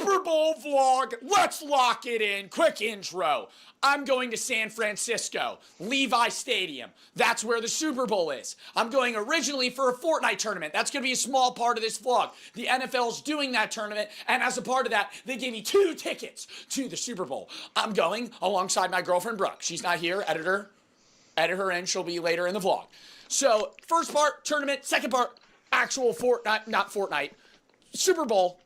Super Bowl vlog. Let's lock it in. Quick intro. I'm going to San Francisco, Levi Stadium. That's where the Super Bowl is. I'm going originally for a Fortnite tournament. That's going to be a small part of this vlog. The NFL's doing that tournament, and as a part of that, they gave me 2 tickets to the Super Bowl. I'm going alongside my girlfriend, Brooke. She's not here. Edit her in. She'll be later in the vlog. So, first part, tournament. Second part, actual Fortnite, not Fortnite, Super Bowl.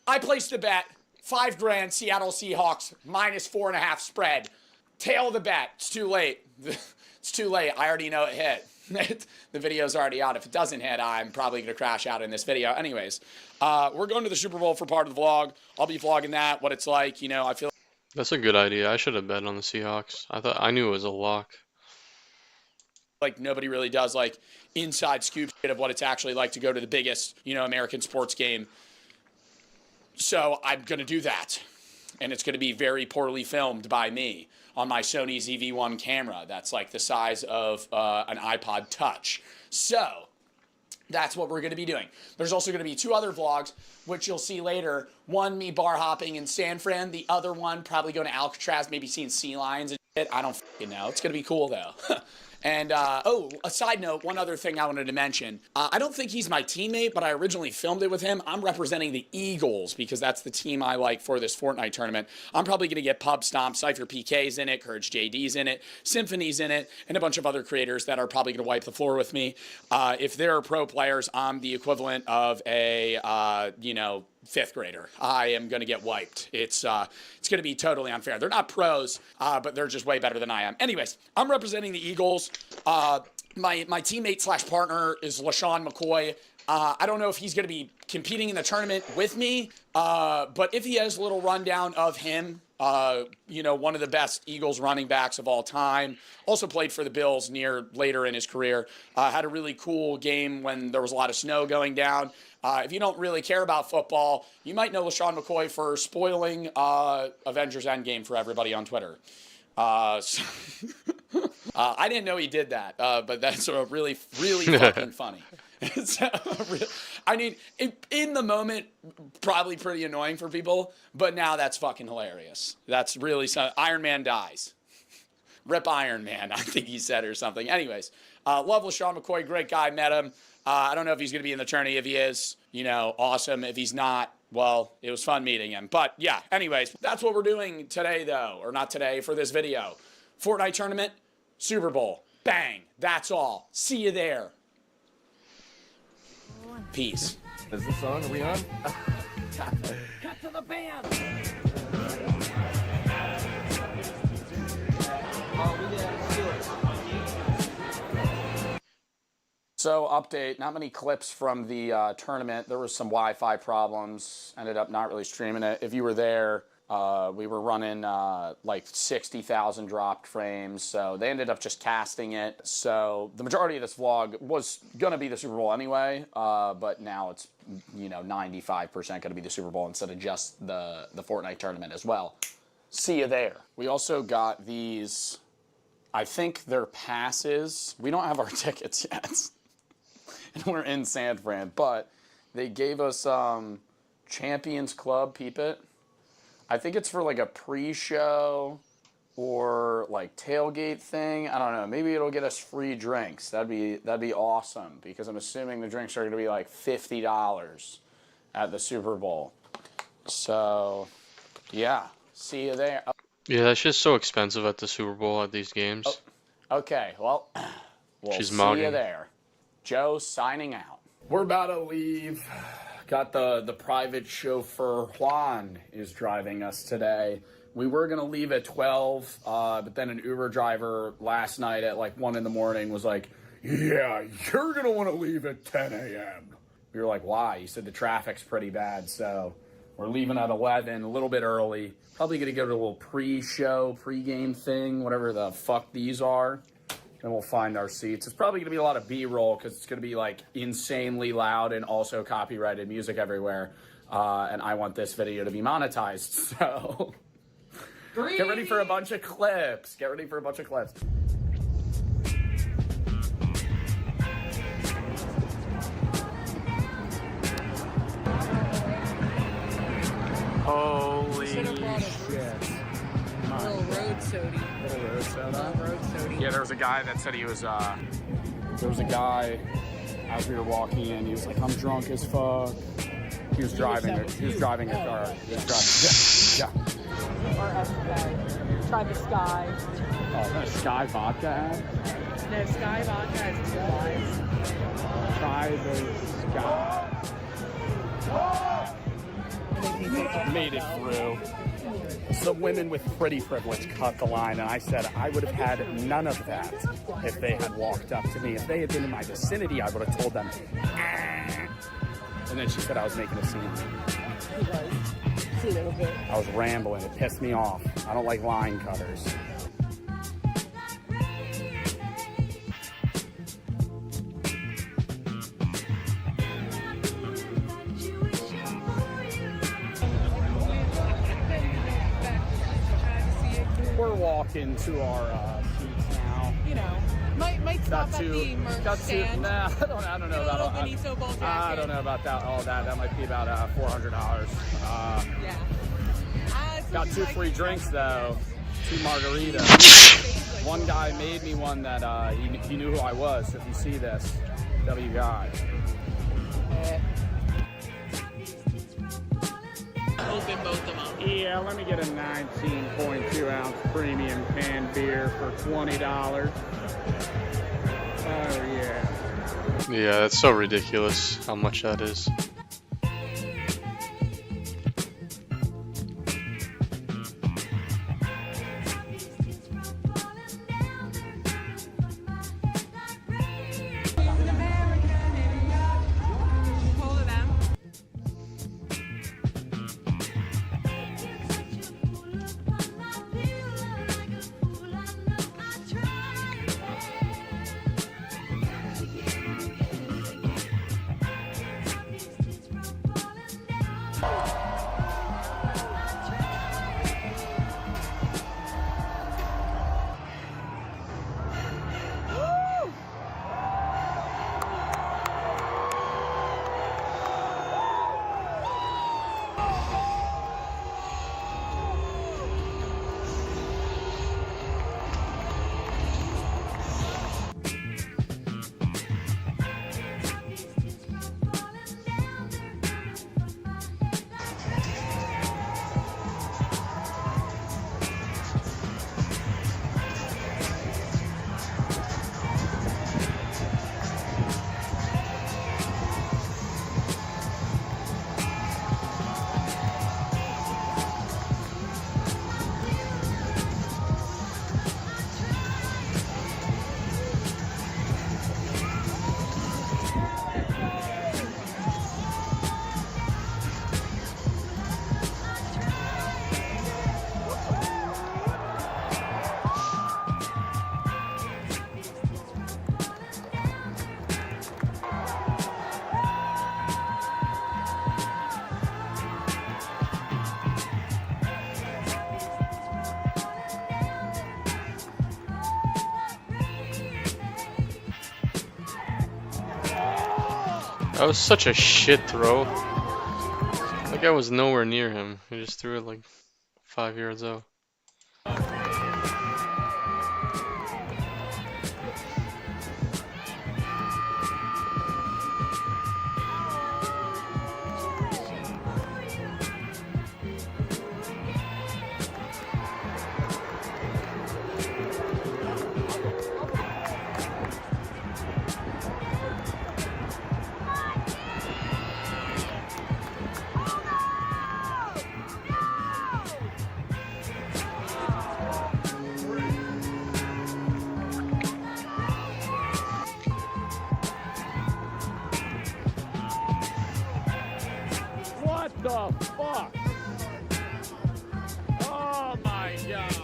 I placed a bet. $5,000, Seattle Seahawks, -4.5 spread. Tail of the bet. It's too late. It's too late. I already know it hit. The video's already out. If it doesn't hit, I'm probably going to crash out in this video. Anyways, we're going to the Super Bowl for part of the vlog. I'll be vlogging that, what it's like. You know, I feel That's a good idea. I should have bet on the Seahawks. I knew it was a lock. like nobody really does like inside scoop shit of what it's actually like to go to the biggest, you know, American sports game. So I'm going to do that. And it's going to be very poorly filmed by me on my Sony ZV-1 camera. That's like the size of an iPod Touch. So that's what we're going to be doing. There's also going to be 2 other vlogs, which you'll see later. One, me bar hopping in San Fran. The other one, probably going to Alcatraz, maybe seeing sea lions and shit. I don't fucking know. It's going to be cool, though. And, oh, a side note, one other thing I wanted to mention. I don't think he's my teammate, but I originally filmed it with him. I'm representing the Eagles because that's the team I like for this Fortnite tournament. I'm probably going to get Pub Stomp, Cypher PK's in it, Courage JD's in it, Symphony's in it, and a bunch of other creators that are probably going to wipe the floor with me. If they're pro players, I'm the equivalent of a, you know, 5th grader. I am going to get wiped. It's going to be totally unfair. They're not pros, but they're just way better than I am. Anyways, I'm representing the Eagles. My teammate slash partner is LaShawn McCoy. I don't know if he's going to be competing in the tournament with me, but if he has a little rundown of him, you know, one of the best Eagles running backs of all time, also played for the Bills later in his career, had a really cool game when there was a lot of snow going down. If you don't really care about football, you might know LaShawn McCoy for spoiling Avengers Endgame for everybody on Twitter. I didn't know he did that, but that's really, really fucking funny. I mean, in the moment, probably pretty annoying for people, but now that's fucking hilarious. That's really Iron Man dies. Rip Iron Man, I think he said or something. Anyways, love LaShawn McCoy, great guy, met him. I don't know if he's going to be in the tourney. If he is, you know, awesome. If he's not, well, it was fun meeting him. But yeah, anyways, that's what we're doing today, though. Or not today, for this video. Fortnite tournament, Super Bowl. Bang. That's all. See you there. Peace. Is this on? Are we on? Cut to the band! So, update, not many clips from the tournament. There was some Wi-Fi problems. Ended up not really streaming it. If you were there, we were running like 60,000 dropped frames. So they ended up just casting it. So the majority of this vlog was going to be the Super Bowl anyway. But now it's, you know, 95% going to be the Super Bowl instead of just the Fortnite tournament as well. See you there. We also got these, I think they're passes. We don't have our tickets yet. And we're in San Fran, but they gave us Champions Club, peep it. I think it's for like a pre-show or like tailgate thing. I don't know. Maybe it'll get us free drinks. That'd be awesome because I'm assuming the drinks are going to be like $50 at the Super Bowl. So, yeah. See you there. Yeah, that's just so expensive at the Super Bowl at these games. Oh, okay, well, we'll She's see mugging. you there. Joe signing out. We're about to leave. Got the private chauffeur. Juan is driving us today. We were going to leave at 12, but then an Uber driver last night at like 1 in the morning was like, yeah, you're going to want to leave at 10 a.m. We were like, why? He said the traffic's pretty bad, so we're leaving at 11, a little bit early. Probably going to go to a little pre-show, pre-game thing, whatever the fuck these are. And we'll find our seats. It's probably going to be a lot of B-roll because it's going to be like insanely loud and also copyrighted music everywhere. And I want this video to be monetized. So get ready for a bunch of clips. Get ready for a bunch of clips. Holy Should have brought shit. a little road sody. Little road soda. Road sody. Yeah, there was a guy that said he was, there was a guy as we were walking in, he was like, I'm drunk as fuck. He was driving a car. He was driving, yeah. Or SK. Try the Sky. Oh, is that a Sky vodka ad? No, Sky Vodka is two lives. Try the Sky. Made it through. Some women with pretty privilege cut the line, and I said I would have had none of that if they had walked up to me. If they had been in my vicinity, I would have told them, ah. And then she said I was making a scene. He was. Just a little bit. I was rambling. It pissed me off. I don't like line cutters. We're walking to our seats now. You know, might stop at the merch stand. Nah, I don't know about all that. Benito Bowl jacket. I don't know about that. All that. That might be about $400. Yeah. Got 2 free drinks though. 2 margaritas. One guy made me one that he knew who I was. So if you see this, W guy. Open both of them. Yeah, let me get a 19.2 ounce premium canned beer for $20. Oh yeah. Yeah, that's so ridiculous how much that is. That was such a shit throw. That guy was nowhere near him. He just threw it like 5 yards out. What the fuck? Oh my god.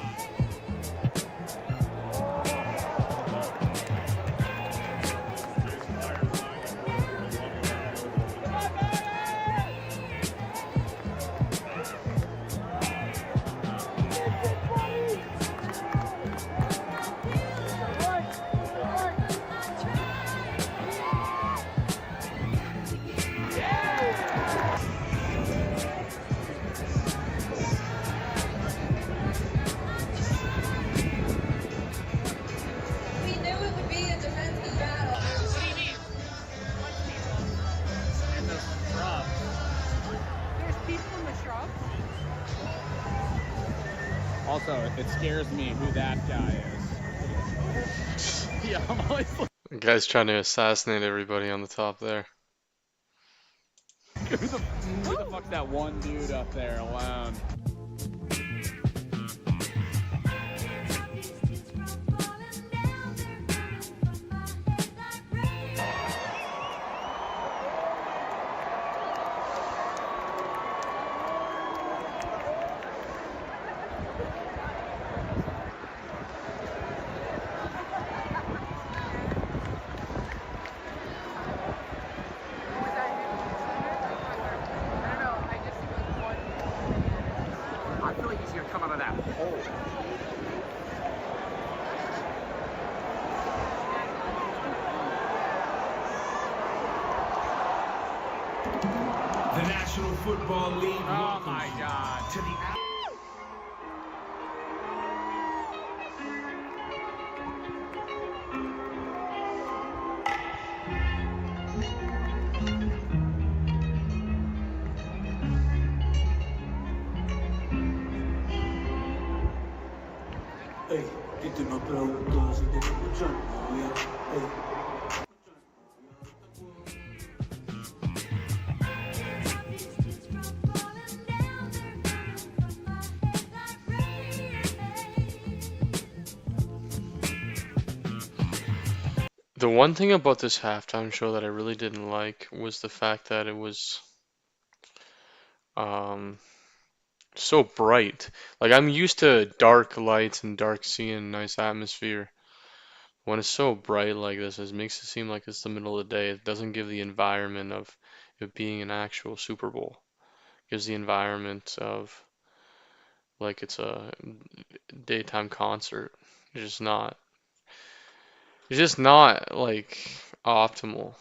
so it scares me who that guy is. Yeah, I'm always The guy's trying to assassinate everybody on the top there. who the fuck's that one dude up there alone? I feel like he's gonna come out of that hole. The National Football League Oh my God. to the Ey, que te no pregunto si te escuchan, ey. The one thing about this halftime show that I really didn't like was the fact that it was so bright. Like, I'm used to dark lights and dark scene, nice atmosphere. When it's so bright like this, it makes it seem like it's the middle of the day. It doesn't give the environment of it being an actual Super Bowl. It gives the environment of like it's a daytime concert. It's just not. It's just not like optimal.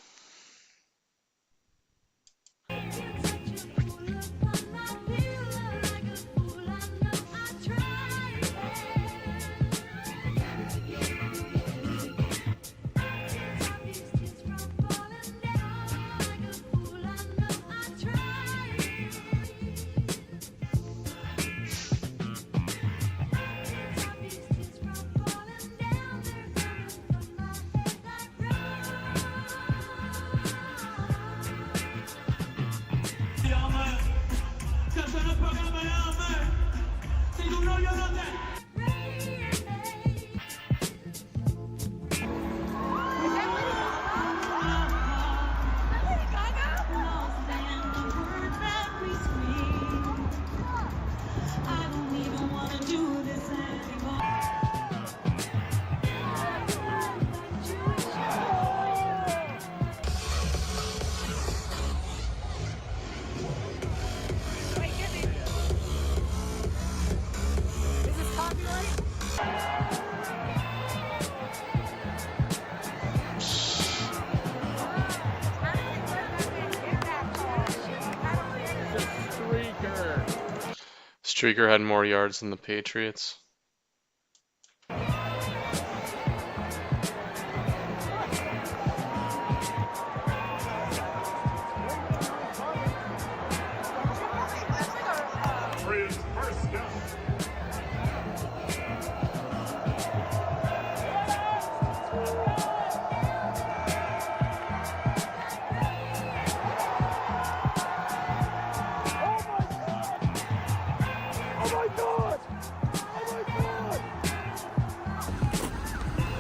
Streaker had more yards than the Patriots.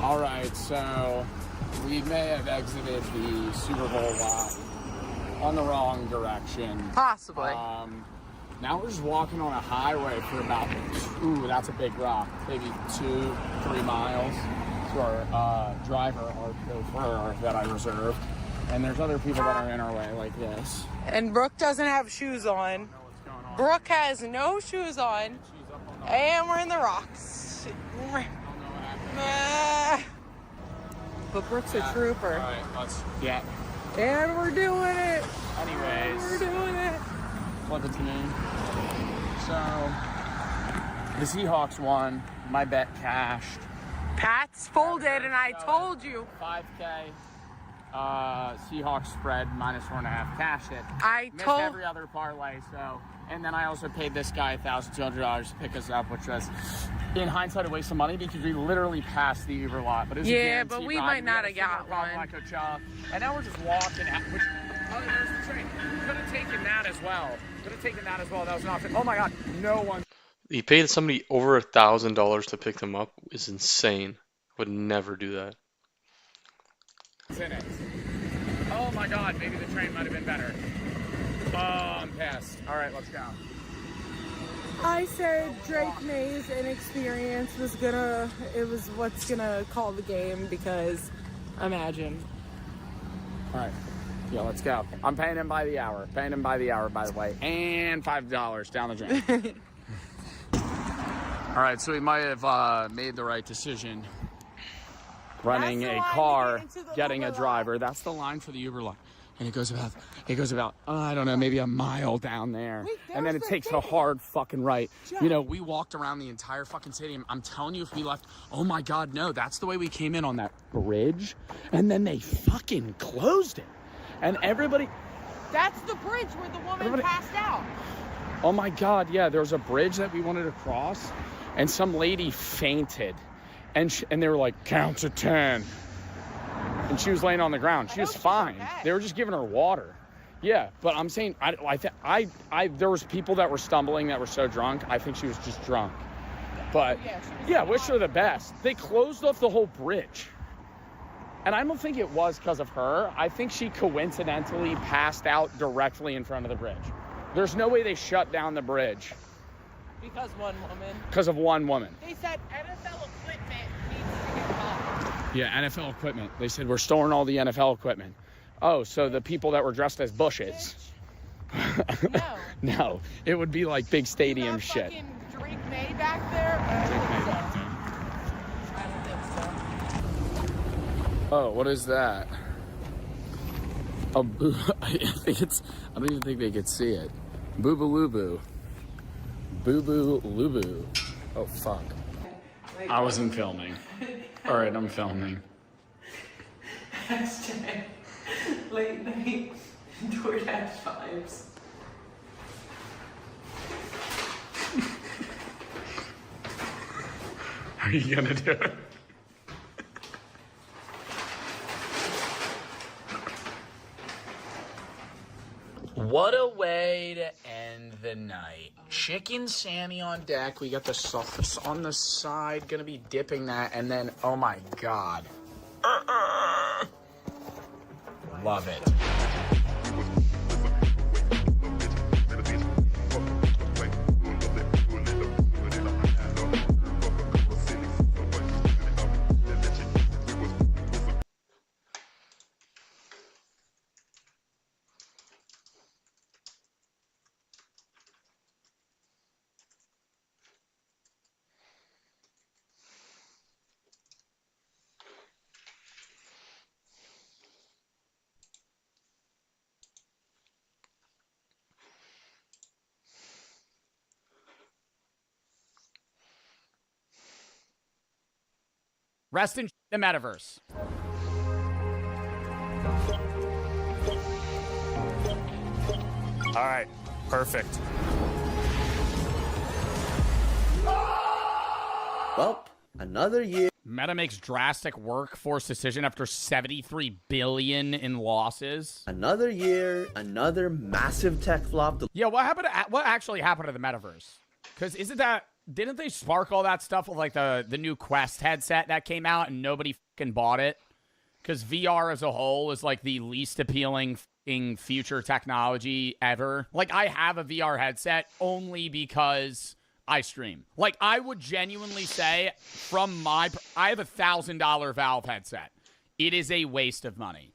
Alright, so we may have exited the Super Bowl lot on the wrong direction. Possibly. Now we're just walking on a highway for about, ooh, that's a big rock, maybe 2-3 miles to our driver, our chauffeur that I reserved. And there's other people that are in our way like this. And Brooke doesn't have shoes on. Brooke has no shoes on. And we're in the rocks. But Brooke's a trooper. Alright, let's, yeah. And we're doing it. Anyways. We're doing it. Flip it to me. So, the Seahawks won. My bet cashed. Pat's folded and I told you. 5K. Seahawks spread -4.5. Cash it. I Missed told every other parlay, so. And then I also paid this guy $1,200 to pick us up, which was, in hindsight, a waste of money because we literally passed the Uber lot. But it was a yeah, guaranteed but we ride. might not had have a got single one. Like and now we're just walking out. Which, oh, there's the train. Could have taken that as well. That was an option. Oh my God, no one. He paid somebody over $1,000 to pick them up. Is insane. Would never do that. In it. Oh my God, maybe the train might have been better. Oh, I'm pissed. All right, let's go. I said Drake May's inexperience was what's gonna call the game because imagine. All right. Yeah, let's go. I'm paying him by the hour. By the way. And $5 down the drain. All right, so we might have made the right decision. Running a car, getting a driver. That's the line for the Uber line. And it goes about, I don't know, maybe a mile down there. And then it takes a hard fucking right. You know, we walked around the entire fucking stadium. I'm telling you, if we left, oh my God, no, that's the way we came in on that bridge. And then they fucking closed it. And everybody. That's the bridge where the woman passed out. Oh my God, yeah, there was a bridge that we wanted to cross. And some lady fainted. And they were like, count to 10. And she was laying on the ground. She was fine. Okay. They were just giving her water. Yeah, but I'm saying, there was people that were stumbling that were so drunk. I think she was just drunk. But yeah, wish her the best. They closed off the whole bridge. And I don't think it was because of her. I think she coincidentally passed out directly in front of the bridge. There's no way they shut down the bridge. Because one woman. Because of one woman. They said NFL equipment needs to get bought. Yeah, NFL equipment. They said we're storing all the NFL equipment. Oh, so the people that were dressed as bushes. No. No, it would be like big stadium shit. Fucking Drake May back there? I don't think so. Oh, what is that? I don't even think they could see it. Boo-boo-loo-boo. Boo-boo-loo-boo. Oh, fuck. I wasn't filming. All right, I'm filming. Hashtag late night DoorDash vibes. Are you gonna do it? What a way to end the night. Chicken Sammy on deck. We got the sauce on the side. Gonna be dipping that. And then, oh my God. Love it. Rest in the metaverse. All right, perfect. Well, another year. Meta makes drastic workforce decision after $73 billion in losses. Another year, another massive tech flop. Yeah, what actually happened to the metaverse? Because didn't they spark all that stuff with like the new Quest headset that came out and nobody fucking bought it? Because VR as a whole is like the least appealing future technology ever. Like, I have a VR headset only because I stream. Like, I would genuinely say I have a $1,000 Valve headset. It is a waste of money.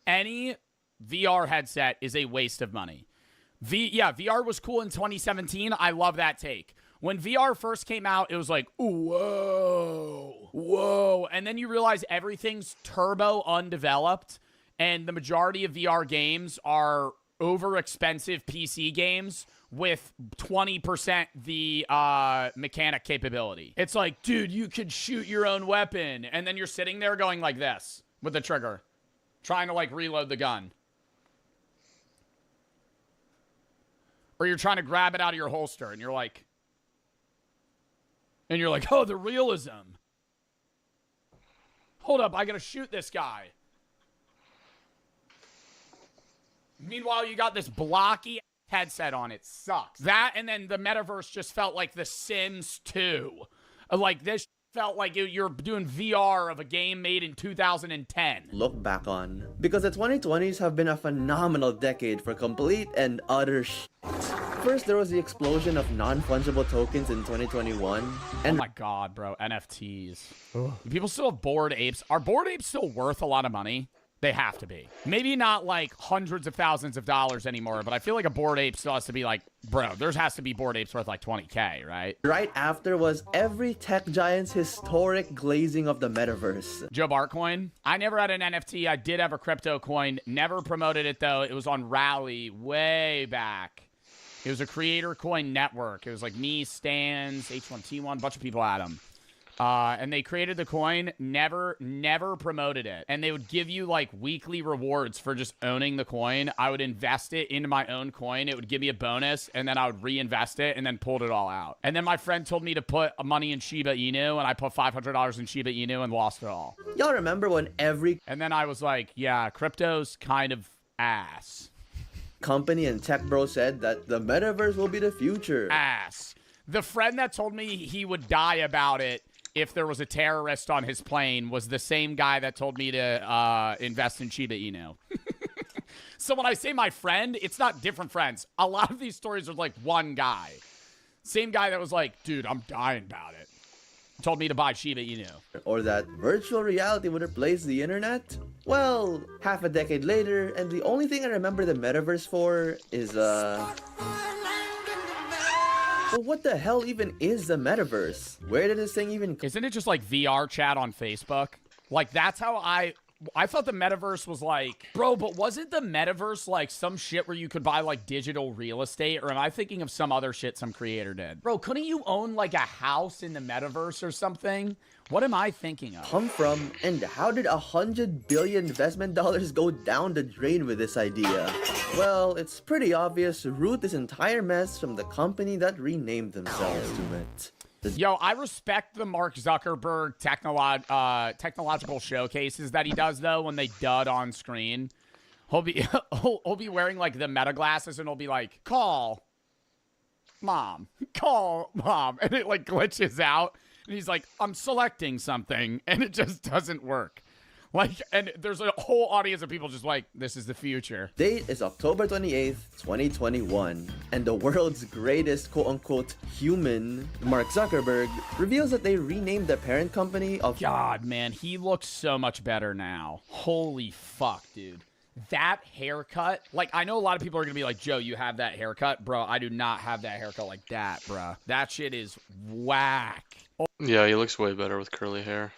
Any VR headset is a waste of money. VR was cool in 2017. I love that take. When VR first came out, it was like, whoa. And then you realize everything's turbo undeveloped, and the majority of VR games are over-expensive PC games with 20% the mechanic capability. It's like, dude, you could shoot your own weapon. And then you're sitting there going like this with the trigger. trying to like reload the gun. Or you're trying to grab it out of your holster and you're like, oh, the realism. Hold up, I gotta shoot this guy. Meanwhile, you got this blocky headset on. It sucks. That and then the metaverse just felt like The Sims 2. Like this felt like you're doing VR of a game made in 2010. Look back on. Because the 2020s have been a phenomenal decade for complete and utter First, there was the explosion of non-fungible tokens in 2021. And oh my god, bro, NFTs. Ugh. People still have Bored Apes. Are Bored Apes still worth a lot of money? They have to be. Maybe not like hundreds of thousands of dollars anymore, but I feel like a Bored Ape still has to be like, bro, there has to be Bored Apes worth like 20K, right? Right after was every tech giant's historic glazing of the metaverse. Joe Bartcoin. I never had an NFT. I did have a crypto coin. Never promoted it though. It was on Rally way back. It was a creator coin network. It was like me, Stans, H1T1, a bunch of people had them. And they created the coin, never promoted it. And they would give you like weekly rewards for just owning the coin. I would invest it into my own coin. It would give me a bonus, and then I would reinvest it and then pulled it all out. And then my friend told me to put money in Shiba Inu, and I put $500 in Shiba Inu and lost it all. Y'all remember when every And then I was like, yeah, crypto's kind of ass. company and tech bro said that the metaverse will be the future? Ass. The friend that told me he would die about it if there was a terrorist on his plane was the same guy that told me to invest in Shiba Inu. So when I say my friend, it's not different friends. A lot of these stories are like one guy. Same guy that was like, dude, I'm dying about it. Told me to buy Shiba Inu. Or that virtual reality would replace the internet? Well, half a decade later, and the only thing I remember the metaverse for is, Well, what the hell even is the metaverse? Where did this thing even come? Isn't it just like VR chat on Facebook? Like, that's how I thought the metaverse was like, bro, but wasn't the metaverse like some shit where you could buy like digital real estate? Or am I thinking of some other shit some creator did? Bro, couldn't you own like a house in the metaverse or something? What am I thinking of? Come from, and how did $100 billion investment dollars go down the drain with this idea? Well, it's pretty obvious root this entire mess from the company that renamed themselves to it. Yo, I respect the Mark Zuckerberg technological showcases that he does though when they dud on screen. He'll be wearing like the meta glasses and he'll be like, call mom, and it like glitches out. And he's like, I'm selecting something, and it just doesn't work. Like, and there's a whole audience of people just like, this is the future. Date is October 28th, 2021, and the world's greatest quote-unquote human, Mark Zuckerberg, reveals that they renamed the parent company of... God, man, he looks so much better now. Holy fuck, dude. That haircut, like, I know a lot of people are gonna be like, Joe, you have that haircut? Bro, I do not have that haircut like that, bro. That shit is whack. Oh. Yeah, he looks way better with curly hair.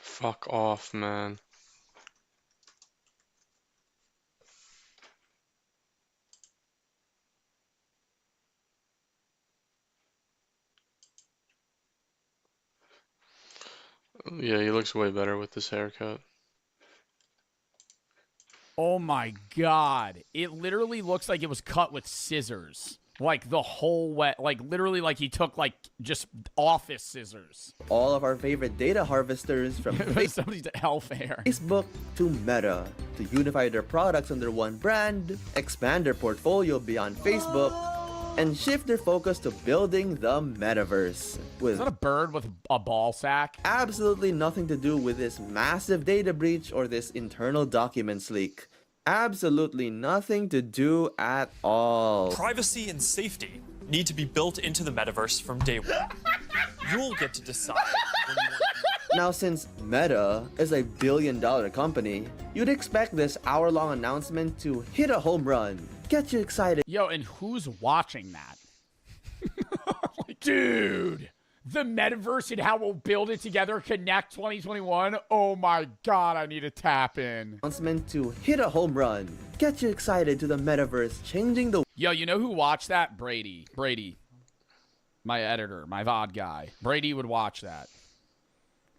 Fuck off, man. Yeah, he looks way better with this haircut. Oh my god. It literally looks like it was cut with scissors. Like the whole way, like literally like he took like just office scissors. All of our favorite data harvesters from Somebody's health hair. Facebook to Meta to unify their products under one brand, expand their portfolio beyond Facebook, and shift their focus to building the metaverse. With Is that a bird with a ball sack? absolutely nothing to do with this massive data breach or this internal documents leak. Absolutely nothing to do at all. Privacy and safety need to be built into the metaverse from day one. You'll get to decide when you want to. Now, since Meta is a billion-dollar company, you'd expect this hour-long announcement to hit a home run, get you excited. Yo, and who's watching that? Like, dude, the metaverse and how we'll build it together, Connect 2021. Oh my god, I need to tap in. Announcement to hit a home run, get you excited to the metaverse changing the... Yo, you know who watched that? Brady. my editor, my VOD guy. Brady would watch that.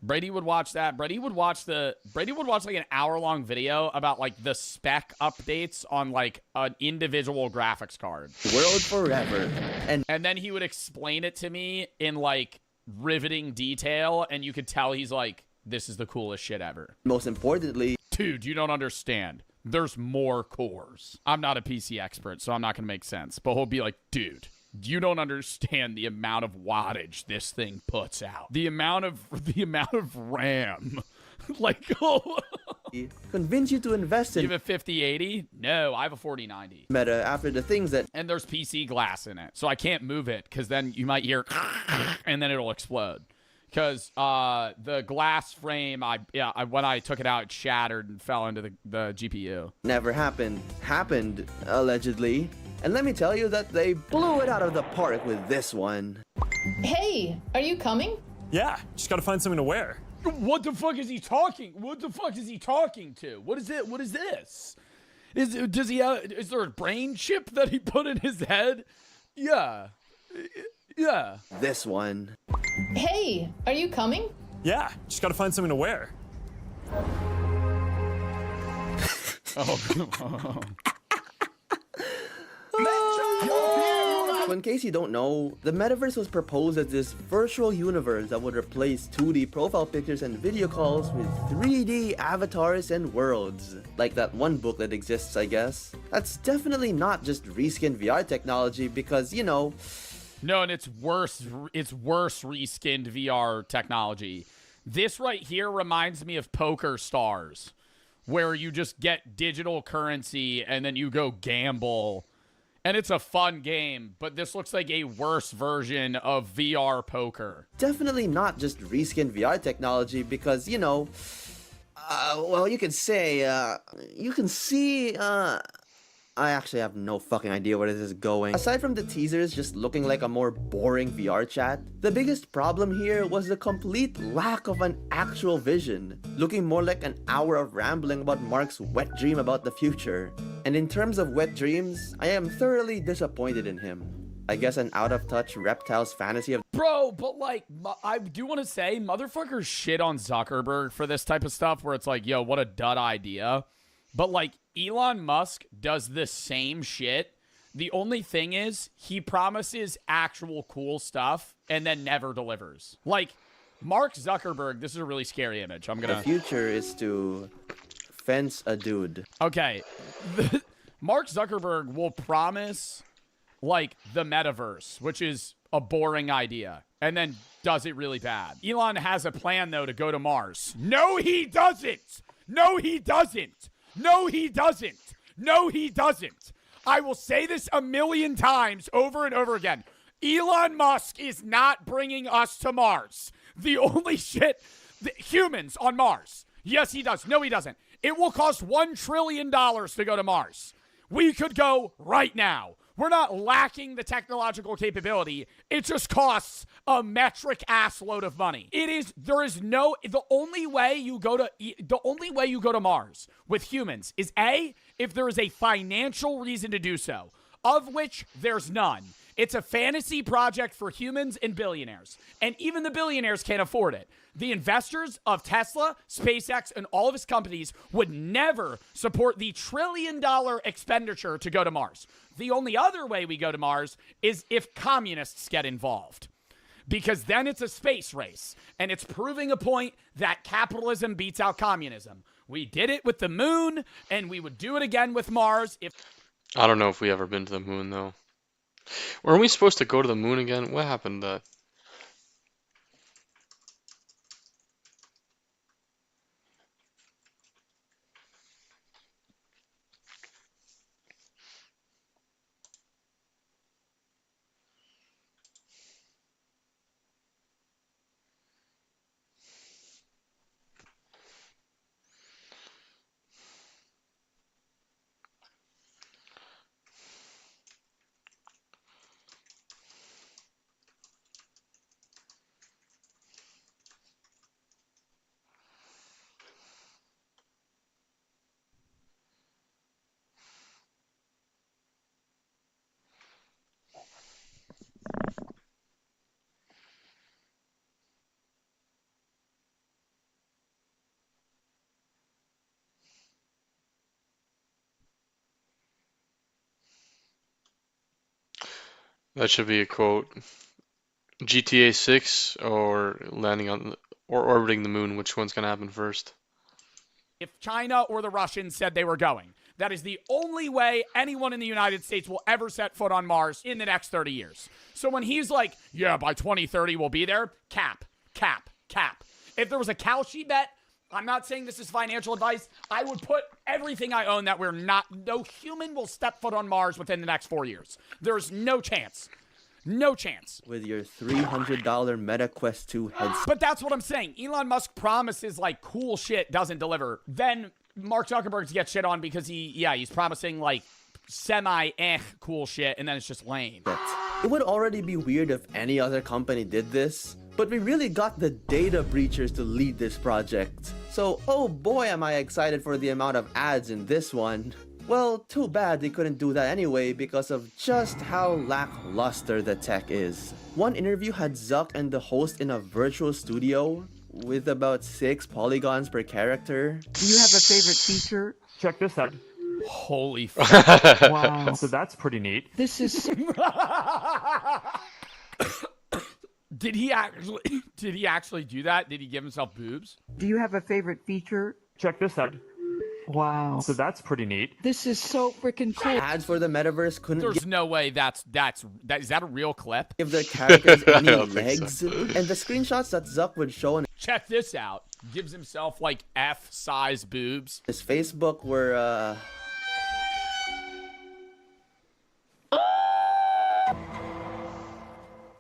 Brady would watch that. Brady would watch like an hour-long video about like the spec updates on like an individual graphics card. World forever. And then he would explain it to me in like riveting detail, and you could tell he's like, this is the coolest shit ever. Most importantly, dude, you don't understand. There's more cores. I'm not a PC expert, so I'm not going to make sense. But he'll be like, dude, you don't understand the amount of wattage this thing puts out. The amount of RAM. Like, convince you to invest in you have a 5080? No, I have a 4090. Meta after the things that... And there's PC glass in it, so I can't move it, because then you might hear and then it'll explode. Because the glass frame, when I took it out, it shattered and fell into the GPU. Never happened, allegedly. And let me tell you that they blew it out of the park with this one. Hey, are you coming? Yeah, just gotta find something to wear. What the fuck is he talking? What the fuck is he talking to? What is it? What is this? Is there a brain chip that he put in his head? Yeah. Yeah. This one. Hey, are you coming? Yeah, just gotta find something to wear. So in case you don't know, the metaverse was proposed as this virtual universe that would replace 2D profile pictures and video calls with 3D avatars and worlds. Like that one book that exists, I guess. That's definitely not just reskin VR technology because, you know... No, and it's worse. It's worse reskinned VR technology. This right here reminds me of Poker Stars, where you just get digital currency and then you go gamble. And it's a fun game, but this looks like a worse version of VR poker. Definitely not just reskin VR technology because, you know, well, you could say, you can see, I actually have no fucking idea where this is going. Aside from the teasers just looking like a more boring VR chat, the biggest problem here was the complete lack of an actual vision, looking more like an hour of rambling about Mark's wet dream about the future. And in terms of wet dreams, I am thoroughly disappointed in him. I guess an out-of-touch reptile's fantasy of— Bro, but like, I do want to say, motherfuckers shit on Zuckerberg for this type of stuff where it's like, yo, what a dud idea. But like, Elon Musk does the same shit. The only thing is, he promises actual cool stuff and then never delivers. Like, Mark Zuckerberg, this is a really scary image. The future is to fence a dude. Okay. Mark Zuckerberg will promise, like, the metaverse, which is a boring idea, and then does it really bad. Elon has a plan, though, to go to Mars. No, he doesn't! No, he doesn't! No, he doesn't. No, he doesn't. I will say this a million times over and over again. Elon Musk is not bringing us to Mars. The only shit, humans on Mars. Yes, he does. No, he doesn't. It will cost $1 trillion to go to Mars. We could go right now. We're not lacking the technological capability. It just costs a metric ass load of money. The only way you go to Mars with humans is A, if there is a financial reason to do so, of which there's none. It's a fantasy project for humans and billionaires. And even the billionaires can't afford it. The investors of Tesla, SpaceX, and all of its companies would never support the $1 trillion expenditure to go to Mars. The only other way we go to Mars is if communists get involved. Because then it's a space race. And it's proving a point that capitalism beats out communism. We did it with the moon, and we would do it again with Mars. I don't know if we ever been to the moon, though. Weren't we supposed to go to the moon again? What happened to that? That should be a quote. GTA 6 or or orbiting the moon, which one's gonna happen first? If China or the Russians said they were going. That is the only way anyone in the United States will ever set foot on Mars in the next 30 years. So when he's like, yeah, by 2030 we'll be there, cap. If there was a cow sheet bet, I'm not saying this is financial advice, I would put everything I own that no human will step foot on Mars within the next 4 years. There's no chance. No chance. With your $300 Meta Quest 2 headset. But that's what I'm saying. Elon Musk promises like cool shit, doesn't deliver. Then Mark Zuckerberg gets shit on because he's promising like cool shit, and then it's just lame. It would already be weird if any other company did this, but we really got the data breachers to lead this project. So, oh boy am I excited for the amount of ads in this one. Well, too bad they couldn't do that anyway because of just how lackluster the tech is. One interview had Zuck and the host in a virtual studio with about 6 polygons per character. Do you have a favorite feature? Check this out. Holy fuck. Wow. So that's pretty neat. This is Did he actually do that? Did he give himself boobs? Do you have a favorite feature? Check this out. Wow. So that's pretty neat. this is so freaking cool. Ads for the metaverse couldn't There's no way is that a real clip? give their characters any don't think legs. so. And the screenshots that Zuck would show on Check this out. Gives himself like F-size boobs. his Facebook were,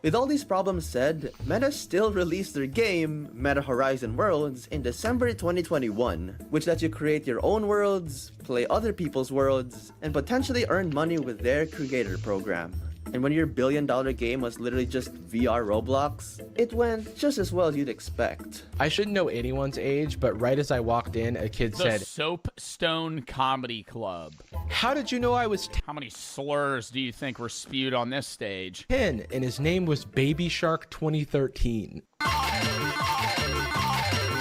With all these problems said, Meta still released their game, Meta Horizon Worlds, in December 2021, which lets you create your own worlds, play other people's worlds, and potentially earn money with their creator program. And when your billion-dollar game was literally just VR Roblox, it went just as well as you'd expect. I shouldn't know anyone's age, but right as I walked in, a kid The said, Soapstone Comedy Club. "How did you know I was How many slurs do you think were spewed on this stage? 10?" And his name was Baby Shark 2013.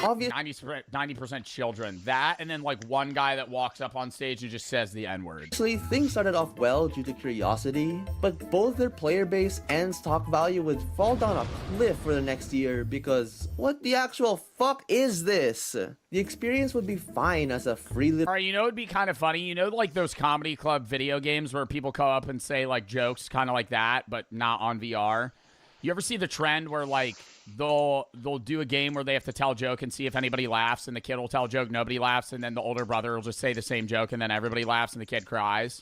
Obviously, 90% children. That, and then like one guy that walks up on stage and just says the N-word. things started off well due to curiosity, but both their player base and stock value would fall down a cliff for the next year because what the actual fuck is this? The experience would be fine as a free All right, you know it'd be kind of funny. You know, like those comedy club video games where people come up and say like jokes, kind of like that, but not on VR. You ever see the trend where like they'll do a game where they have to tell a joke and see if anybody laughs, and the kid will tell a joke, nobody laughs, and then the older brother will just say the same joke, and then everybody laughs and the kid cries.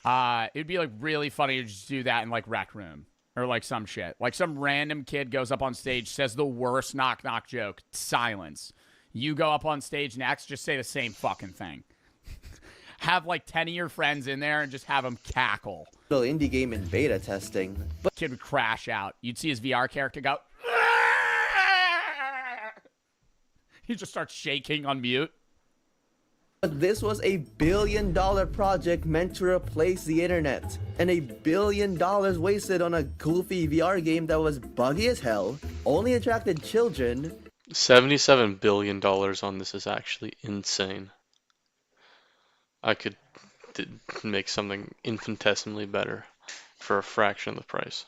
It'd be like really funny to just do that in like Rec Room or like some shit. Like some random kid goes up on stage, says the worst knock joke, silence. You go up on stage next, just say the same fucking thing. Have like 10 of your friends in there and just have them cackle. little indie game in beta testing, but Kid would crash out. You'd see his VR character go. He just starts shaking on mute. this was a billion-dollar project meant to replace the internet, and $1 billion wasted on a goofy VR game that was buggy as hell, only attracted children. $77 billion on this is actually insane. I could make something infinitesimally better for a fraction of the price.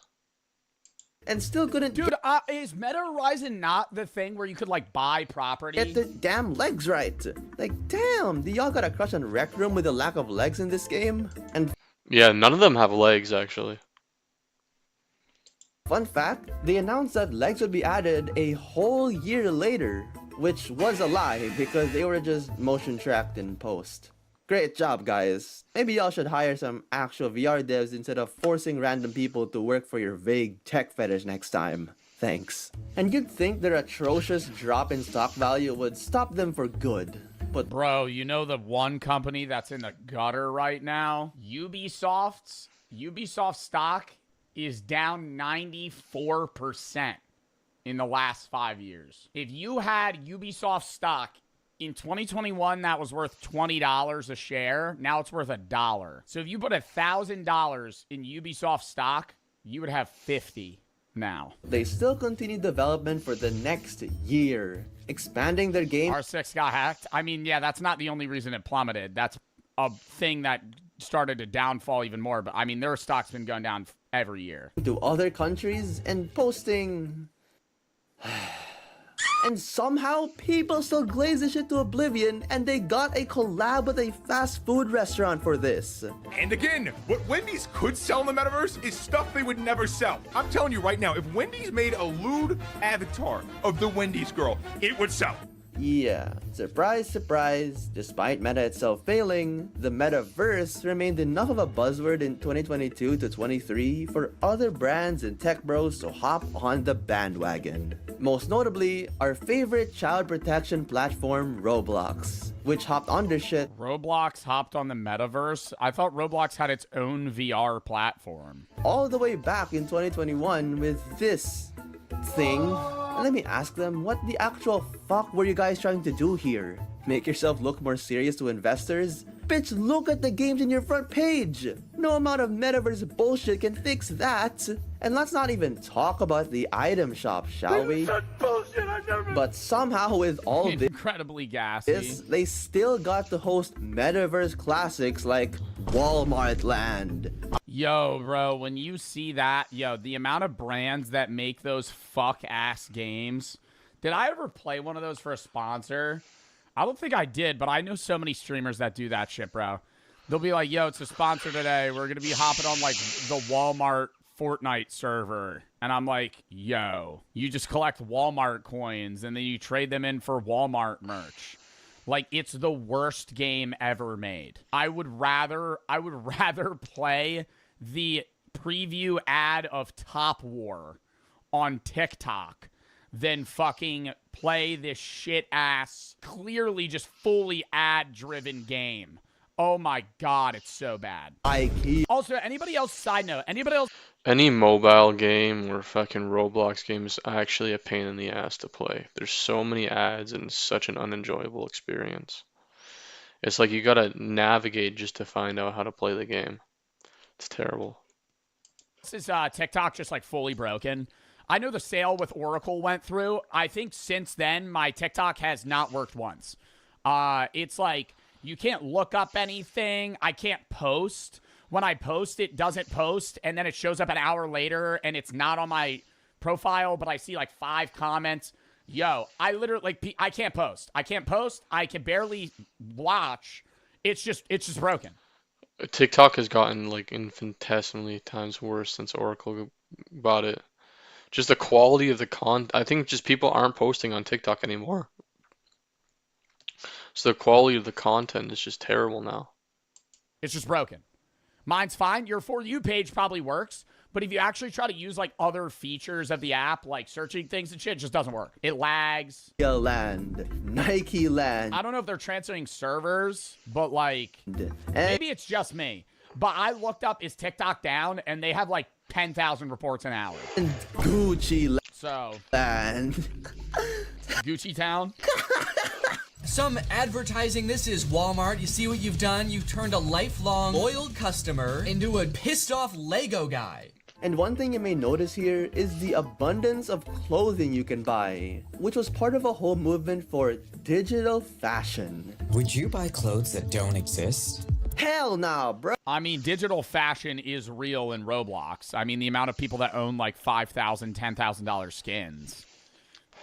And still couldn't Dude, is Meta Horizon not the thing where you could like buy property? get the damn legs right. Like, damn, do y'all got a crush on Rec Room with the lack of legs in this game? And Yeah, none of them have legs actually. fun fact, they announced that legs would be added a whole year later, which was a lie because they were just motion tracked in post. Great job, guys. Maybe y'all should hire some actual VR devs instead of forcing random people to work for your vague tech fetish next time. Thanks. And you'd think their atrocious drop in stock value would stop them for good. But Bro, you know the one company that's in the gutter right now? Ubisoft stock is down 94% in the last 5 years. If you had Ubisoft stock in 2021, that was worth $20 a share. Now it's worth $1. So if you put $1,000 in Ubisoft stock, you would have 50 now. they still continue development for the next year, expanding their game. R6 got hacked. I mean, yeah, that's not the only reason it plummeted. That's a thing that started to downfall even more. But I mean, their stock's been going down every year. To other countries and posting. And somehow, people still glaze this shit to oblivion, and they got a collab with a fast food restaurant for this. And again, what Wendy's could sell in the metaverse is stuff they would never sell. I'm telling you right now, if Wendy's made a lewd avatar of the Wendy's girl, it would sell. Yeah, surprise, surprise, despite Meta itself failing, the metaverse remained enough of a buzzword in 2022 to 23 for other brands and tech bros to hop on the bandwagon. Most notably, our favorite child protection platform, Roblox, which hopped on this shit. Roblox hopped on the metaverse? I thought Roblox had its own VR platform. All the way back in 2021 with this thing. And let me ask them, what the actual fuck were you guys trying to do here? Make yourself look more serious to investors? Bitch, look at the games in your front page! No amount of metaverse bullshit can fix that! And let's not even talk about the item shop, shall we? But somehow with all this, incredibly gassy, they still got to host metaverse classics like Walmart Land. Yo, bro, when you see that, yo, the amount of brands that make those fuck-ass games. Did I ever play one of those for a sponsor? I don't think I did, but I know so many streamers that do that shit, bro. They'll be like, yo, it's a sponsor today. We're going to be hopping on, like, the Walmart Fortnite server. And I'm like, yo, you just collect Walmart coins, and then you trade them in for Walmart merch. Like, it's the worst game ever made. I would rather play the preview ad of Top War on TikTok than fucking play this shit-ass, clearly just fully ad-driven game. Oh my god, it's so bad. Also, anybody else, side note, anybody else? Any mobile game or fucking Roblox game is actually a pain in the ass to play. There's so many ads and such an unenjoyable experience. It's like you gotta navigate just to find out how to play the game. It's terrible. This is TikTok just like fully broken. I know the sale with Oracle went through. I think since then, my TikTok has not worked once. It's like, you can't look up anything. I can't post. When I post, it doesn't post, and then it shows up an hour later, and it's not on my profile, but I see like 5 comments. Yo, I literally, like, I can't post. I can't post. I can barely watch. It's just broken. TikTok has gotten like infinitesimally times worse since Oracle bought it. Just the quality of the content. I think just people aren't posting on TikTok anymore. So the quality of the content is just terrible now. It's just broken. Mine's fine. Your For You page probably works. But if you actually try to use like other features of the app, like searching things and shit, it just doesn't work. It lags. Land, Nike Land. I don't know if they're transferring servers, but like maybe it's just me. But I looked up, is TikTok down? And they have like 10,000 reports an hour. And Gucci Land. Gucci Town. Some advertising. This is Walmart. You see what you've done? You've turned a lifelong loyal customer into a pissed off Lego guy. And one thing you may notice here is the abundance of clothing you can buy, which was part of a whole movement for digital fashion. Would you buy clothes that don't exist? Hell no, bro. I mean, digital fashion is real in Roblox. I mean, the amount of people that own like $5,000, $10,000 skins.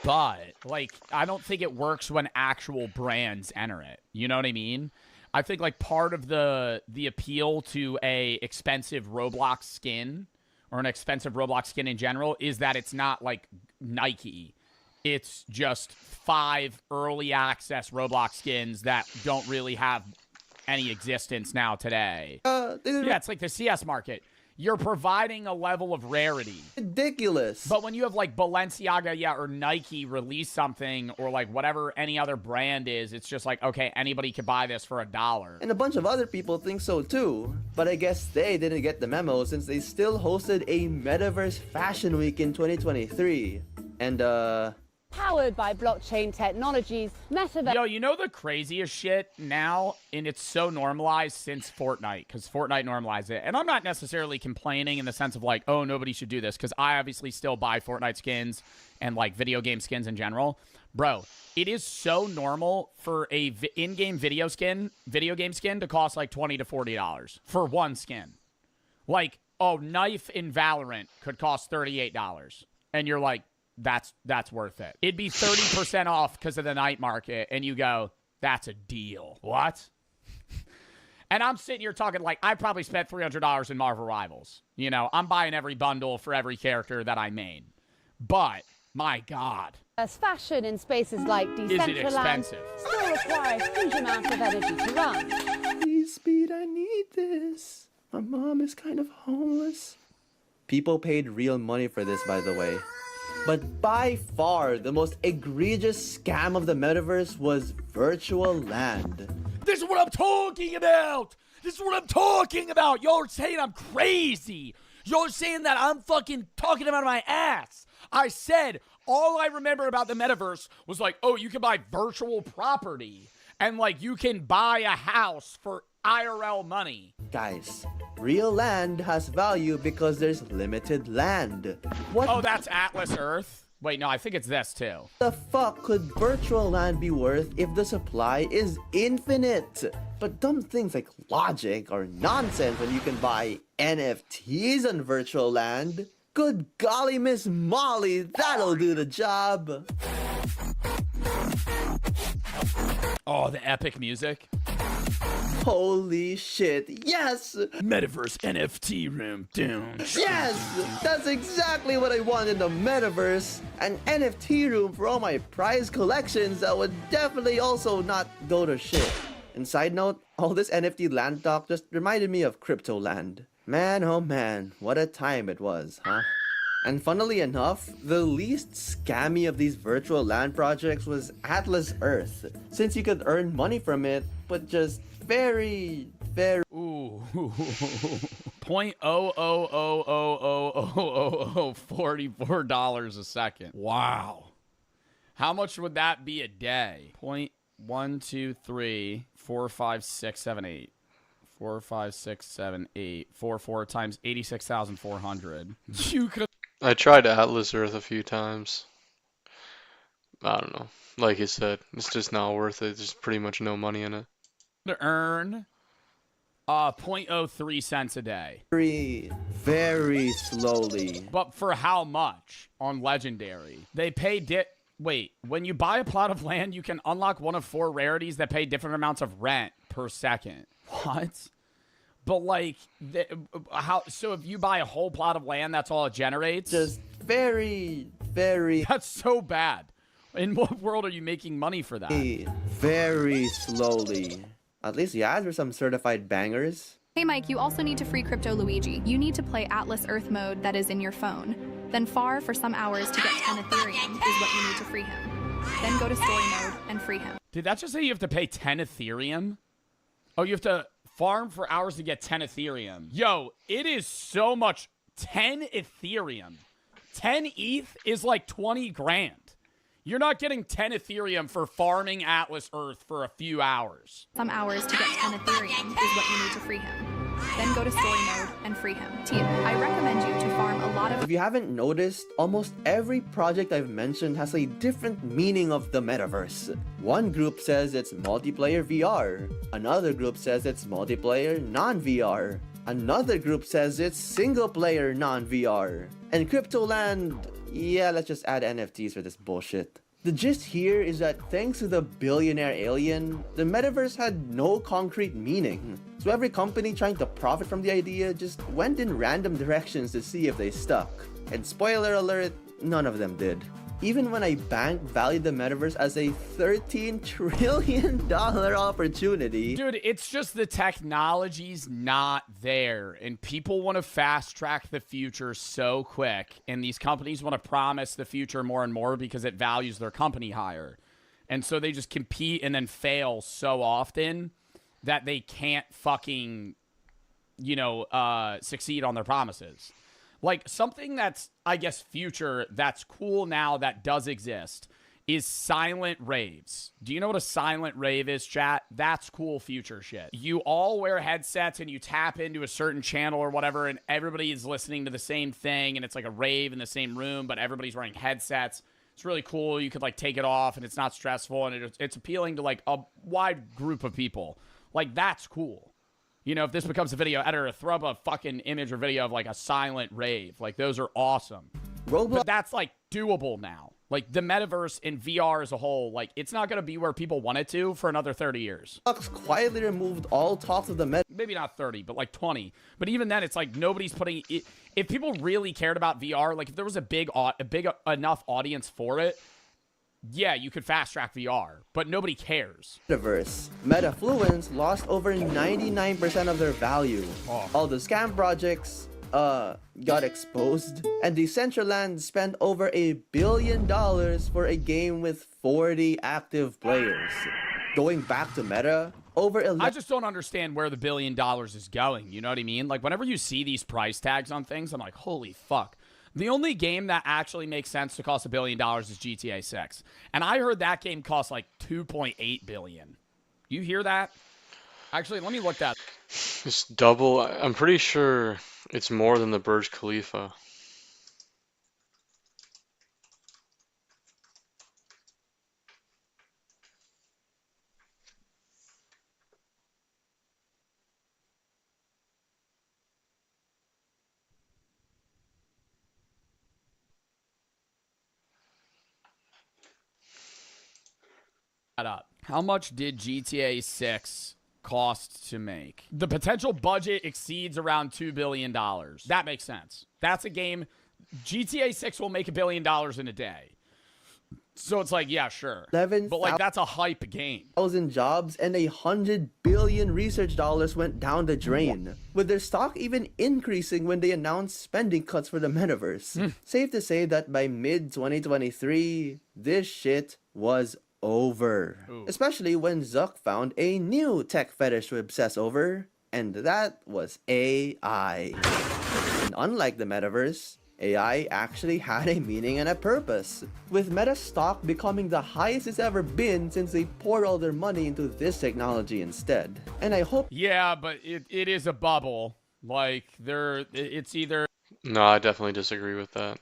But, like, I don't think it works when actual brands enter it. You know what I mean? I think, like, part of the appeal to a expensive Roblox skin, or an expensive Roblox skin in general, is that it's not, like, Nike. It's just 5 early access Roblox skins that don't really have any existence now today. Yeah, it's like the CS market. You're providing a level of rarity. Ridiculous. But when you have like Balenciaga, or Nike release something, or like whatever any other brand is, it's just like, okay, anybody could buy this for $1. And a bunch of other people think so too. But I guess they didn't get the memo since they still hosted a Metaverse Fashion Week in 2023. And Powered by blockchain technologies, Metaverse. Yo, you know the craziest shit now, and it's so normalized since Fortnite, because Fortnite normalized it. And I'm not necessarily complaining in the sense of like, oh, nobody should do this, because I obviously still buy Fortnite skins and like video game skins in general. Bro, it is so normal for a in-game video game skin to cost like $20 to $40 for one skin. Like, oh, knife in Valorant could cost $38. And you're like, that's worth it. It'd be 30% off because of the night market. And you go, that's a deal. What? And I'm sitting here talking like I probably spent $300 in Marvel Rivals. You know, I'm buying every bundle for every character that I main. But, my God. As fashion in spaces like Is it Decentraland expensive? still require a huge amount of energy to run. Please, Speed, I need this. My mom is kind of homeless. People paid real money for this, by the way. But by far, the most egregious scam of the metaverse was Virtual Land. This is what I'm talking about. This is what I'm talking about. Y'all are saying I'm crazy. Y'all are saying that I'm fucking talking about my ass. I said all I remember about the metaverse was like, oh, you can buy virtual property. And like you can buy a house for IRL money. Guys, real land has value because there's limited land. What Oh, that's Atlas Earth? Wait, no, I think it's this too. the fuck could virtual land be worth if the supply is infinite? But dumb things like logic are nonsense when you can buy NFTs on virtual land. Good golly, Miss Molly, that'll do the job. Oh, the epic music. Holy shit, yes! Metaverse NFT room down. Yes! That's exactly what I want in the metaverse. An NFT room for all my prize collections that would definitely also not go to shit. And side note, all this NFT land talk just reminded me of Crypto Land. Man, oh man, what a time it was, huh? And funnily enough, the least scammy of these virtual land projects was Atlas Earth, since you could earn money from it, but just very Ooh. $0.0000044 a second. Wow. How much would that be a day? 0.123 4 5 6 7 8 4 5 6 7 8 4 4 times 86,400. You could. I tried Atlas Earth a few times. I don't know. Like you said, it's just not worth it. There's pretty much no money in it. To earn 0.03 cents a day. very slowly. But for how much on Legendary? They pay Wait, when you buy a plot of land, you can unlock one of 4 rarities that pay different amounts of rent per second. What? But like, so if you buy a whole plot of land, that's all it generates? Just very That's so bad. In what world are you making money for that? very slowly. At least the ads were some certified bangers. Hey Mike, you also need to free Crypto Luigi. You need to play Atlas Earth mode that is in your phone. Then farm for some hours to get 10 Ethereum is what you need to free him. Then go to story mode and free him. Did that just say you have to pay 10 Ethereum? Oh, you have to farm for hours to get 10 Ethereum. Yo, it is so much. 10 Ethereum. 10 ETH is like 20 grand. You're not getting 10 Ethereum for farming Atlas Earth for a few hours. Some hours to get 10 Ethereum is what you need to free him. Then go to story mode and free him. Team, I recommend you to farm a lot of... If you haven't noticed, almost every project I've mentioned has a different meaning of the metaverse. One group says it's multiplayer VR. Another group says it's multiplayer non-VR. Another group says it's single-player non-VR. And Cryptoland, yeah, let's just add NFTs for this bullshit. The gist here is that thanks to the billionaire alien, the metaverse had no concrete meaning. So every company trying to profit from the idea just went in random directions to see if they stuck. And spoiler alert, none of them did. Even when I bank valued the metaverse as a $13 trillion opportunity. Dude, it's just the technology's not there. And people want to fast track the future so quick. And these companies want to promise the future more and more because it values their company higher. And so they just compete and then fail so often that they can't fucking, succeed on their promises. Like, something that's, I guess, future, that's cool now, that does exist, is silent raves. Do you know what a silent rave is, chat? That's cool future shit. You all wear headsets and you tap into a certain channel or whatever, and everybody is listening to the same thing, and it's like a rave in the same room, but everybody's wearing headsets. It's really cool. You could, like, take it off, and it's not stressful, and it's appealing to, like, a wide group of people. Like, that's cool. You know, if this becomes a video editor, throw up a fucking image or video of like a silent rave. Like, those are awesome. But that's like doable now. Like, the metaverse and VR as a whole, like, it's not going to be where people want it to for another 30 years. Quietly removed all talks of the metaverse. Maybe not 30, but like 20. But even then, it's like nobody's putting it. If people really cared about VR, like if there was a big enough audience for it, yeah, you could fast track VR, but nobody cares. Metaverse. Metafluence lost over 99% of their value. All the scam projects got exposed, and Decentraland spent over $1 billion for a game with 40 active players. Going back to Meta, I just don't understand where the $1 billion is going. You know what I mean? Like, whenever you see these price tags on things, I'm like, holy fuck. The only game that actually makes sense to cost $1 billion is GTA 6. And I heard that game cost like $2.8 billion. You hear that? Actually, let me look that. It's double. I'm pretty sure it's more than the Burj Khalifa. Up. How much did GTA 6 cost to make? The potential budget exceeds around $2 billion. That makes sense. That's a game. GTA 6 will make $1 billion in a day. So it's like, yeah, sure. But like, that's a hype game. 1,000 jobs and $100 billion research dollars went down the drain, with their stock even increasing when they announced spending cuts for the metaverse. Safe to say that by mid-2023, this shit was over. Especially when Zuck found a new tech fetish to obsess over, and that was AI. And unlike the metaverse, AI actually had a meaning and a purpose, with Meta stock becoming the highest it's ever been since they poured all their money into this technology instead. And I hope— Yeah, but it is a bubble. Like, it's either— No, I definitely disagree with that.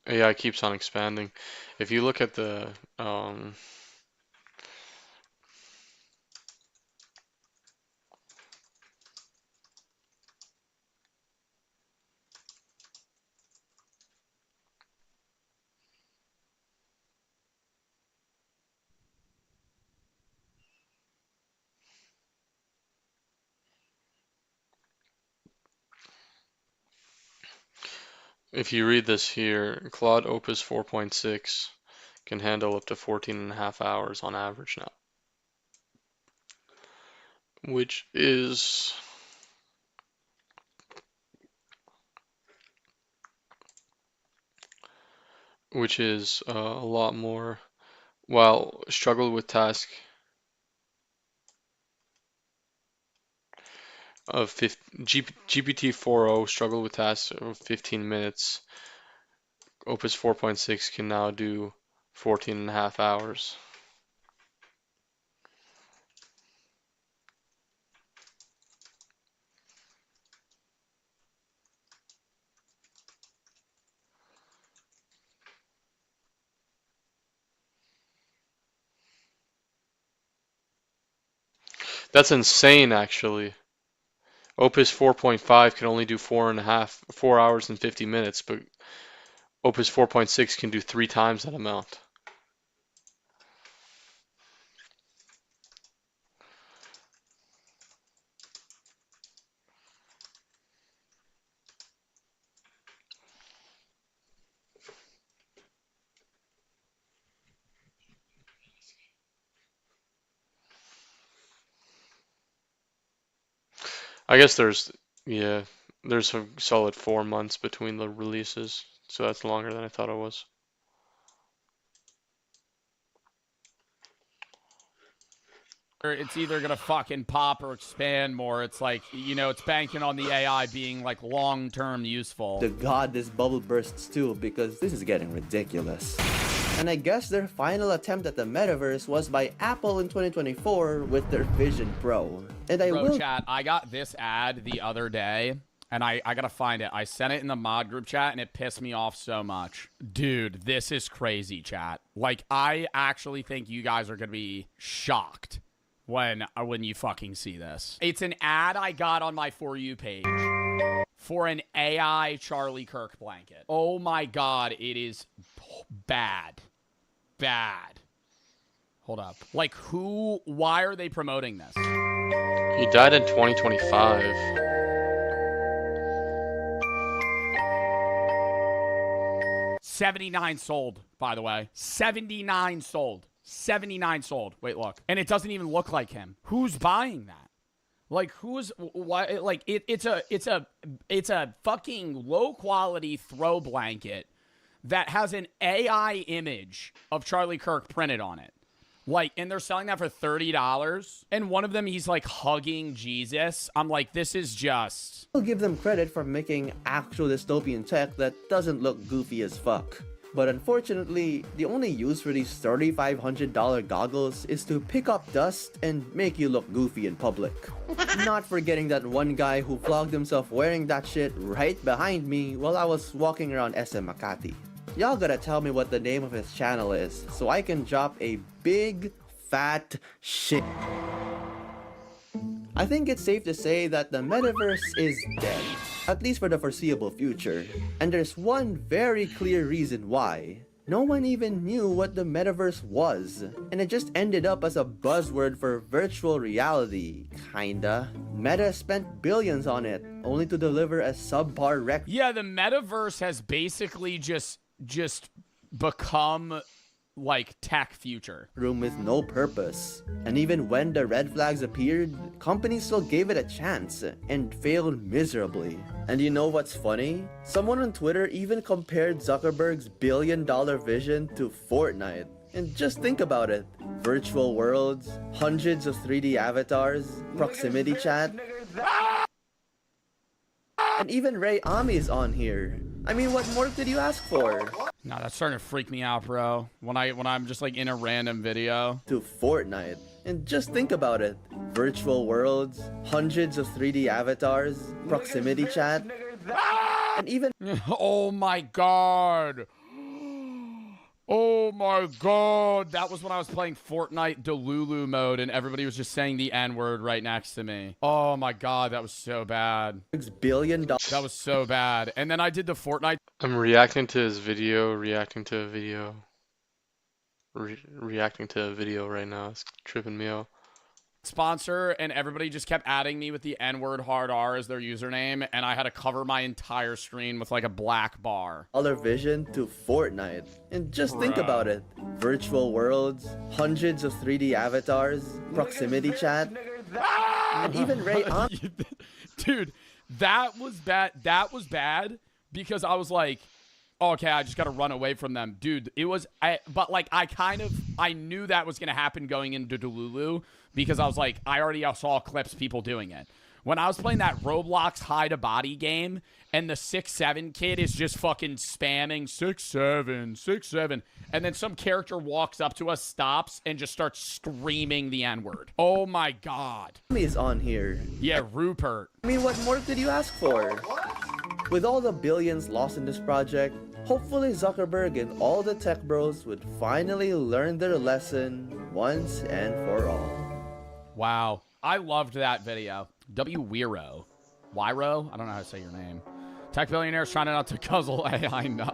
AI keeps on expanding. If you look at the if you read this here, Claude Opus 4.6 can handle up to 14.5 hours on average now, which is a lot more. While struggled with task of GPT-4o struggled with tasks of 15 minutes, Opus 4.6 can now do 14.5 hours. That's insane, actually. Opus 4.5 can only do 4 hours and 50 minutes, but Opus 4.6 can do 3 times that amount. I guess there's a solid 4 months between the releases, so that's longer than I thought it was. It's either gonna fucking pop or expand more. It's like, you know, it's banking on the AI being like long-term useful. to God this bubble bursts too, because this is getting ridiculous. And I guess their final attempt at the metaverse was by Apple in 2024 with their Vision Pro. And Bro, chat, I got this ad the other day, and I gotta find it. I sent it in the mod group chat, and it pissed me off so much. Dude, this is crazy, chat. Like, I actually think you guys are gonna be shocked when you fucking see this. It's an ad I got on my For You page for an AI Charlie Kirk blanket. Oh my God, it is bad. Bad. Hold up. Like, why are they promoting this? He died in 2025. $79 sold, by the way. 79 sold. 79 sold. Wait, look. And it doesn't even look like him. Who's buying that? Like, why? Like, it's a fucking low quality throw blanket that has an AI image of Charlie Kirk printed on it. Like, and they're selling that for $30. And one of them, he's like hugging Jesus. I'm like, this is just... I'll give them credit for making actual dystopian tech that doesn't look goofy as fuck. But unfortunately, the only use for these $3,500 goggles is to pick up dust and make you look goofy in public. Not forgetting that one guy who vlogged himself wearing that shit right behind me while I was walking around SM Makati. Y'all gotta tell me what the name of his channel is so I can drop a big fat shit. I think it's safe to say that the metaverse is dead, at least for the foreseeable future. And there's one very clear reason why. No one even knew what the metaverse was, and it just ended up as a buzzword for virtual reality, kinda. Meta spent billions on it, only to deliver a subpar rec. Yeah, the metaverse has basically just become like tech future. Room with no purpose. And even when the red flags appeared, companies still gave it a chance and failed miserably. And you know what's funny? Someone on Twitter even compared Zuckerberg's billion-dollar vision to Fortnite. And just think about it. Virtual worlds, hundreds of 3D avatars, proximity chat, and even Ray Ami's on here. I mean, what more did you ask for? No, that's starting to freak me out, bro. When I'm just like in a random video. To Fortnite. And just think about it. Virtual worlds, hundreds of 3D avatars, proximity chat, and even... Oh my God. Oh my God. That was when I was playing Fortnite Delulu mode and everybody was just saying the N-word right next to me. Oh my God, that was so bad. $6 billion. That was so bad. And then I did the Fortnite. I'm reacting to his video, reacting to a video right now. It's tripping me out. Sponsor, and everybody just kept adding me with the N-word hard R as their username, and I had to cover my entire screen with like a black bar. Other vision to Fortnite. And just think about it. Virtual worlds, hundreds of 3D avatars, proximity chat, and even Ray Dude, that was bad. That was bad because I was like, oh, okay, I just got to run away from them. Dude, it was, but like I knew that was going to happen going into Delulu because I was like, I already saw clips people doing it. When I was playing that Roblox hide-a-body game and the 6'7" kid is just fucking spamming 6'7", 6'7", and then some character walks up to us, stops, and just starts screaming the N-word. Oh my God. Is on here. Yeah, Rupert. I mean, what more did you ask for? With all the billions lost in this project, hopefully Zuckerberg and all the tech bros would finally learn their lesson once and for all. Wow. I loved that video. W. Wiro. Wiro? I don't know how to say your name. Tech billionaires trying not to guzzle AI. No.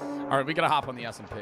All right, we got to hop on the S&P.